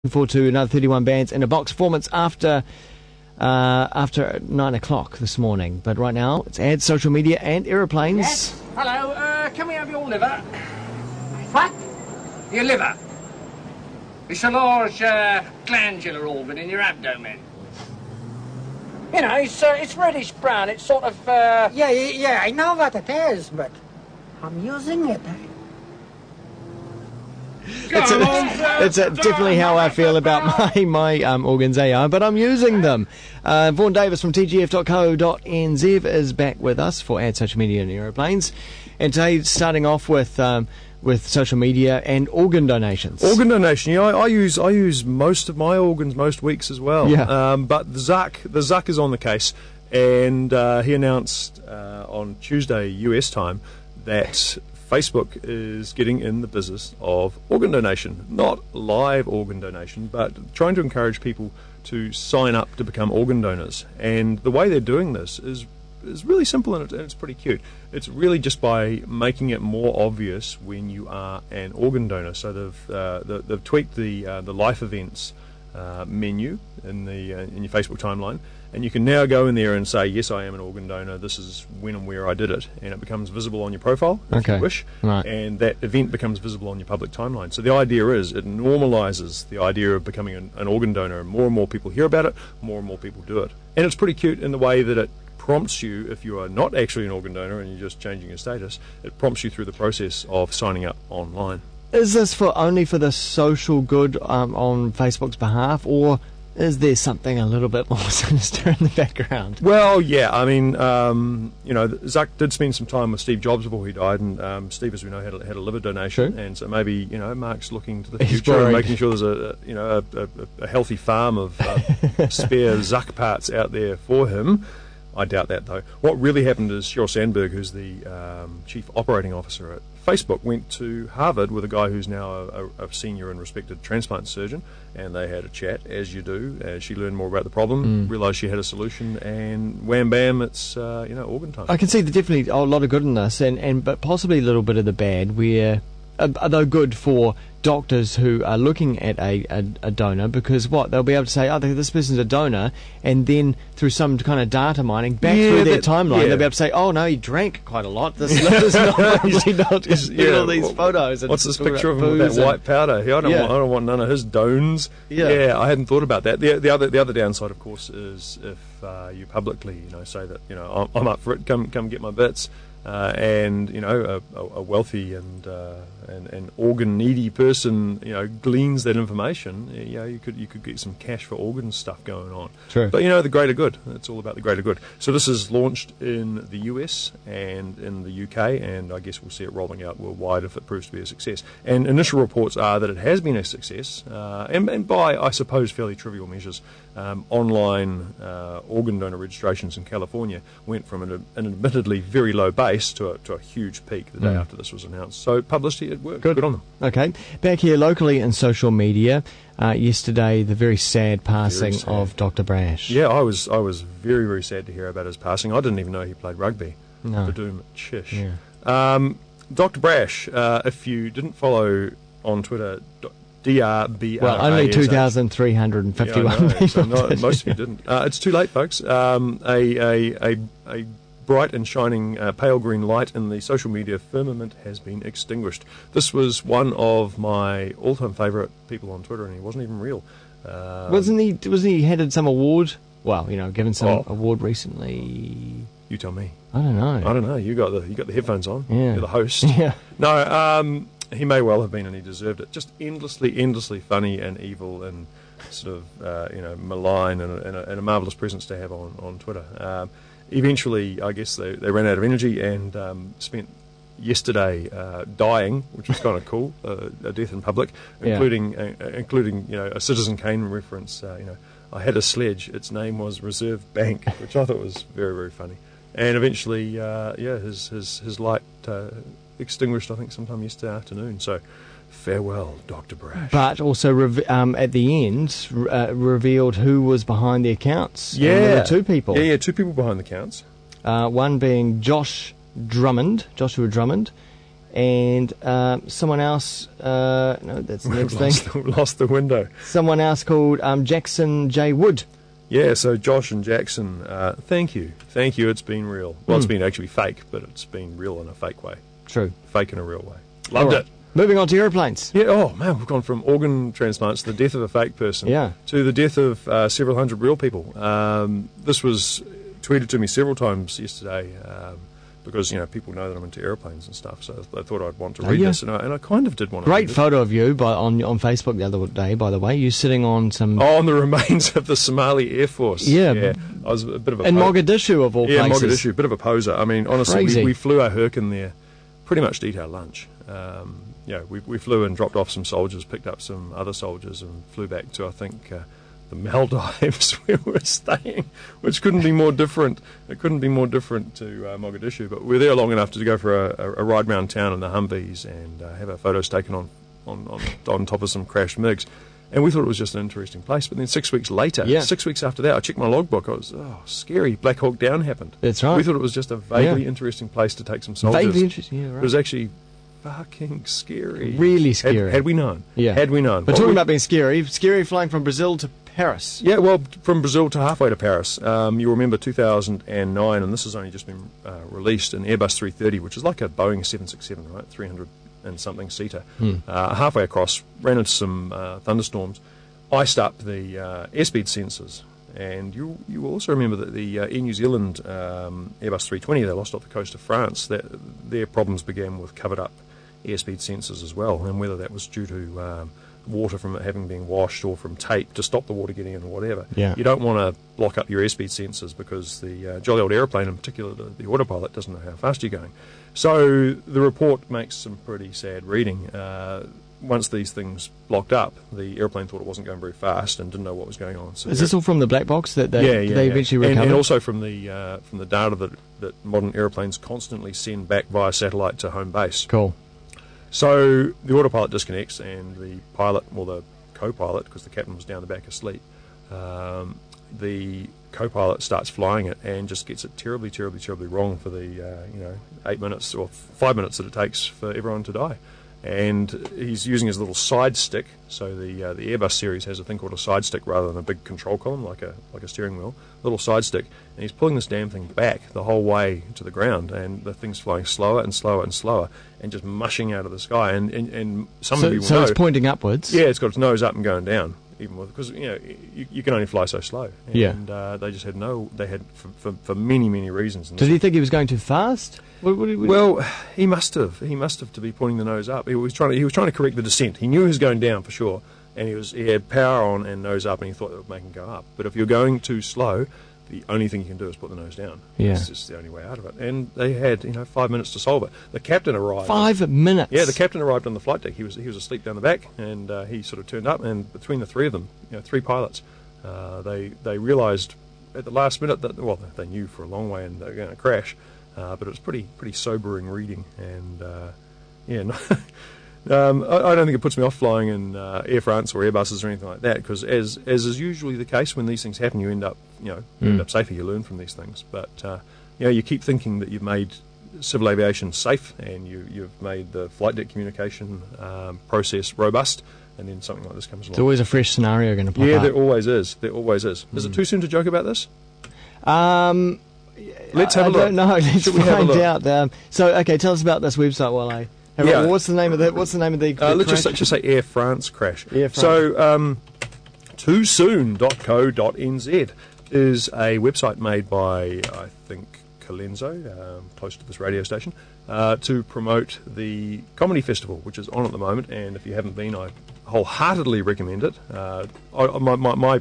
Forward to another 31 bands in a box performance after 9 o'clock this morning. But right now, it's ads, social media, and aeroplanes. Yes. Hello. Can we have your liver? What? Your liver. It's a large glandular organ in your abdomen. You know, it's reddish brown. It's sort of. Yeah. I know what it is, but I'm using it. It's definitely how I feel about my organs, but I'm using them. Vaughn Davis from tgf.co.nz is back with us for Ad Social Media and Aeroplanes. And today, starting off with social media and organ donations. Organ donation, yeah, I use most of my organs most weeks as well. Yeah. But the Zuck is on the case, and he announced on Tuesday US time that Facebook is getting in the business of organ donation, not live organ donation, but trying to encourage people to sign up to become organ donors. And the way they're doing this is really simple, and it's pretty cute. It's really just by making it more obvious when you are an organ donor. So they've tweaked the life events menu in your Facebook timeline, and you can now go in there and say, yes, I am an organ donor, this is when and where I did it, and it becomes visible on your profile if you wish, right. And that event becomes visible on your public timeline. So the idea is it normalises the idea of becoming an organ donor, and more people hear about it, more and more people do it. And it's pretty cute in the way that it prompts you, if you are not actually an organ donor and you're just changing your status, it prompts you through the process of signing up online. Is this only for the social good on Facebook's behalf, or is there something a little bit more sinister in the background? Well, yeah, I mean, Zuck did spend some time with Steve Jobs before he died, and Steve, as we know, had a liver donation. True. And so maybe, Mark's looking to the future and making sure there's a healthy farm of spare Zuck parts out there for him. I doubt that, though. What really happened is Sheryl Sandberg, who's the chief operating officer at Facebook, went to Harvard with a guy who's now a senior and respected transplant surgeon, and they had a chat, as you do. She learned more about the problem, realised she had a solution, and wham bam, it's organ time. I can see definitely a lot of good in this, but possibly a little bit of the bad, where though good for doctors who are looking at a donor, because they'll be able to say, this person's a donor, and then through some kind of data mining back through their timeline, they'll be able to say, oh no, he drank quite a lot, this is not obviously not all these photos. And what's this picture of him with that white powder? I don't want none of his dones. Yeah, I hadn't thought about that. The other downside, of course, is if you publicly say that I'm up for it, come get my bits. And a wealthy and organ needy person gleans that information. You could get some cash for organ stuff going on. True. But the greater good. It's all about the greater good. So this is launched in the US and in the UK, and I guess we'll see it rolling out worldwide if it proves to be a success. And initial reports are that it has been a success, and by I suppose fairly trivial measures. Online organ donor registrations in California went from an admittedly very low base to a huge peak the day after this was announced. So publicity, it worked. Good on them. Okay. Back here locally in social media, yesterday the very sad passing of Dr Brash. Yeah, I was very, very sad to hear about his passing. I didn't even know he played rugby. No. Badoom chish. Yeah. Dr Brash, if you didn't follow on Twitter, DRBRA. Well, only 2,351 people. So most of you didn't. It's too late, folks. A bright and shining pale green light in the social media firmament has been extinguished. This was one of my all-time favourite people on Twitter, and he wasn't even real. Wasn't he headed some award? Well, given some award recently. You tell me. I don't know. You got the headphones on. Yeah. You're the host. Yeah. No. He may well have been, and he deserved it. Just endlessly funny and evil, and sort of malign, and a marvellous presence to have on Twitter. Eventually, I guess they ran out of energy and spent yesterday dying, which was kind of cool. A death in public, including a Citizen Kane reference. I had a sledge. Its name was Reserve Bank, which I thought was very, very funny. And eventually, his light extinguished, I think, sometime yesterday afternoon. So, farewell, Dr. Brash. But also, at the end, revealed who was behind the accounts. Yeah. There were two people. Yeah, two people behind the accounts. One being Joshua Drummond, And someone else, no, that's the next thing. Lost the window. Someone else called Jackson J. Wood. Yeah, so Josh and Jackson, thank you. Thank you, it's been real. Well, it's been actually fake, but it's been real in a fake way. True. Fake in a real way. Loved it. Moving on to aeroplanes. Yeah, oh man, we've gone from organ transplants, the death of a fake person, to the death of several hundred real people. This was tweeted to me several times yesterday because, people know that I'm into aeroplanes and stuff, so I thought I'd want to read this, and I kind of did want to read it. Great photo of you on Facebook the other day, by the way. You sitting on some... Oh, on the remains of the Somali Air Force. Yeah. I was a bit of a... In Mogadishu, of all places. Yeah, Mogadishu, a bit of a poser. I mean, honestly, we flew our Hurricane there pretty much to eat our lunch. We flew and dropped off some soldiers, picked up some other soldiers, and flew back to, I think, the Maldives where we were staying, which couldn't be more different. It couldn't be more different to Mogadishu, but we were there long enough to go for a ride around town in the Humvees and have our photos taken on top of some crashed MiGs. And we thought it was just an interesting place. But then 6 weeks later, 6 weeks after that, I checked my logbook. I was, scary. Black Hawk Down happened. That's right. We thought it was just a vaguely interesting place to take some soldiers. Vaguely interesting, yeah, right. It was actually fucking scary. Really scary. Had we known. Yeah. Had we known. But talking about being scary flying from Brazil to Paris. Yeah, well, from Brazil to halfway to Paris. You remember 2009, and this has only just been released, an Airbus 330, which is like a Boeing 767, right? 300 and something seater. Halfway across, ran into some thunderstorms, iced up the airspeed sensors. And you also remember that the Air New Zealand Airbus 320, they lost off the coast of France, their problems began with covered up airspeed sensors as well, and whether that was due to water from it having been washed or from tape to stop the water getting in or whatever. Yeah. You don't want to block up your airspeed sensors because the jolly old aeroplane, in particular the autopilot, doesn't know how fast you're going. So the report makes some pretty sad reading. Once these things blocked up, the airplane thought it wasn't going very fast and didn't know what was going on. So is this all from the black box that they eventually recovered? And also from the data that modern airplanes constantly send back via satellite to home base. Cool. So the autopilot disconnects, and the pilot, or the co-pilot, because the captain was down the back asleep, the co-pilot starts flying it and just gets it terribly, terribly, terribly wrong for the 8 minutes or 5 minutes that it takes for everyone to die. And he's using his little side stick. So the Airbus series has a thing called a side stick rather than a big control column like a steering wheel. Little side stick, and he's pulling this damn thing back the whole way to the ground, and the thing's flying slower and slower and slower, and just mushing out of the sky. And some of you will know. So it's pointing upwards. Yeah, it's got its nose up and going down. Even because you can only fly so slow. And they just had they had for many, many reasons. Did he think he was going too fast? Well, he must have to be pointing the nose up. He was trying to correct the descent. He knew he was going down for sure, and he had power on and nose up, and he thought that would make him go up. But if you're going too slow, the only thing you can do is put the nose down. Yeah. It's just the only way out of it. And they had 5 minutes to solve it. The captain arrived. 5 minutes. Yeah, the captain arrived on the flight deck. He was asleep down the back, and he sort of turned up. And between the three of them, three pilots, they realised at the last minute that they knew for a long way and they were going to crash. But it was pretty sobering reading, and I don't think it puts me off flying in Air France or Airbuses or anything like that, because as is usually the case when these things happen, you end up safer. You learn from these things, but you keep thinking that you've made civil aviation safe and you've made the flight deck communication process robust, and then something like this comes along. There's always a fresh scenario going to pop up. Yeah, there always is. Is it too soon to joke about this? Let's have a look. I don't know. Let's find out. Okay, tell us about this website while I. What's the name of the let's crash? just say Air France crash. Air France. So, toosoon.co.nz is a website made by, I think, Colenso, close to this radio station, to promote the comedy festival, which is on at the moment. And if you haven't been, I wholeheartedly recommend it. My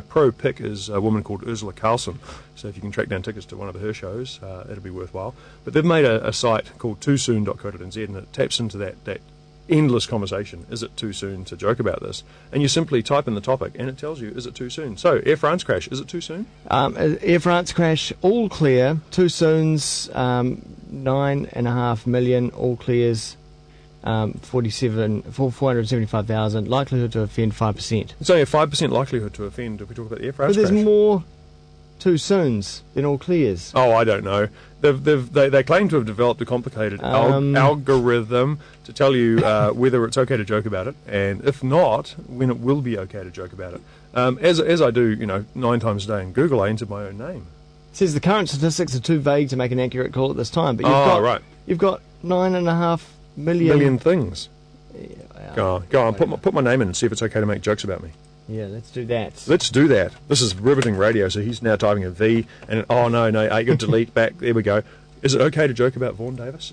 pro pick is a woman called Ursula Carlson. So if you can track down tickets to one of her shows, it'll be worthwhile. But they've made a site called toosoon.co.nz, and it taps into that endless conversation. Is it too soon to joke about this? And you simply type in the topic, and it tells you, is it too soon? So, Air France crash, is it too soon? Air France crash, all clear. Too soon's 9.5 million, all clears 475,000. Likelihood to offend 5%. It's only a 5% likelihood to offend if we talk about Air France But there's crash. more Too soons, then all clears. Oh, I don't know. They claim to have developed a complicated algorithm to tell you whether it's okay to joke about it, and if not, when it will be okay to joke about it. As I do, 9 times a day in Google, I enter my own name. It says the current statistics are too vague to make an accurate call at this time, but you've got 9.5 million things. Yeah, Go on, put my name in and see if it's okay to make jokes about me. Yeah, let's do that. Let's do that. This is riveting radio, so he's now typing a V, and oh no, you got to delete back. There we go. Is it okay to joke about Vaughn Davis?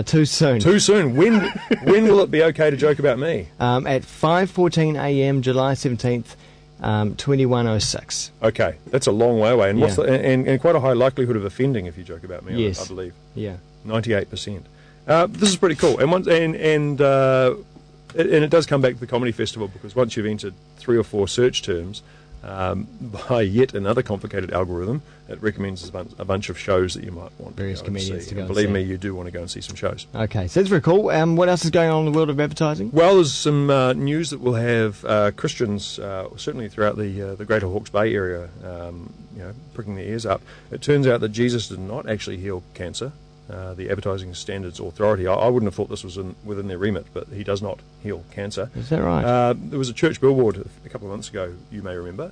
Too soon. Too soon. When will it be okay to joke about me? At 5:14 a.m. July 17th, 21:06. Okay, that's a long way away, and Yeah. and quite a high likelihood of offending if you joke about me. Yes. I believe. Yeah. 98%. This is pretty cool, and it does come back to the comedy festival, because once you've entered 3 or 4 search terms by yet another complicated algorithm, it recommends a bunch of shows that you might want Various to go comedians and see. to go And and believe see. me, you do want to go and see some shows. Okay, so that's very cool. What else is going on in the world of advertising? Well, there's some news that will have Christians, certainly throughout the Greater Hawke's Bay area, pricking their ears up. It turns out that Jesus did not actually heal cancer. The Advertising Standards Authority, I wouldn't have thought this was within their remit, but he does not heal cancer. Is that right? There was a church billboard a couple of months ago, you may remember,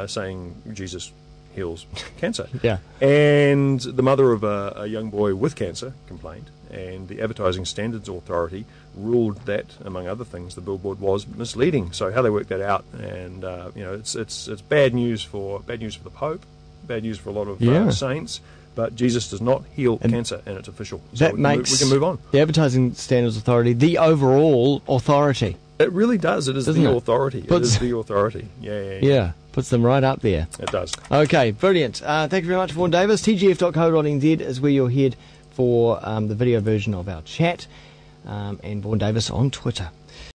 saying Jesus heals cancer. Yeah. And the mother of a young boy with cancer complained, and the Advertising Standards Authority ruled that, among other things, the billboard was misleading. So how they worked that out, and it's bad news for the Pope, bad news for a lot of saints. But Jesus does not heal cancer, and it's official. So we can move on. The Advertising Standards Authority the overall authority. It really does. It is Doesn't the it? authority. It is the authority. Yeah. Yeah, puts them right up there. It does. Okay, brilliant. Thank you very much, Vaughn Davis. tgf.co.nz is where you'll head for the video version of our chat, and Vaughn Davis on Twitter.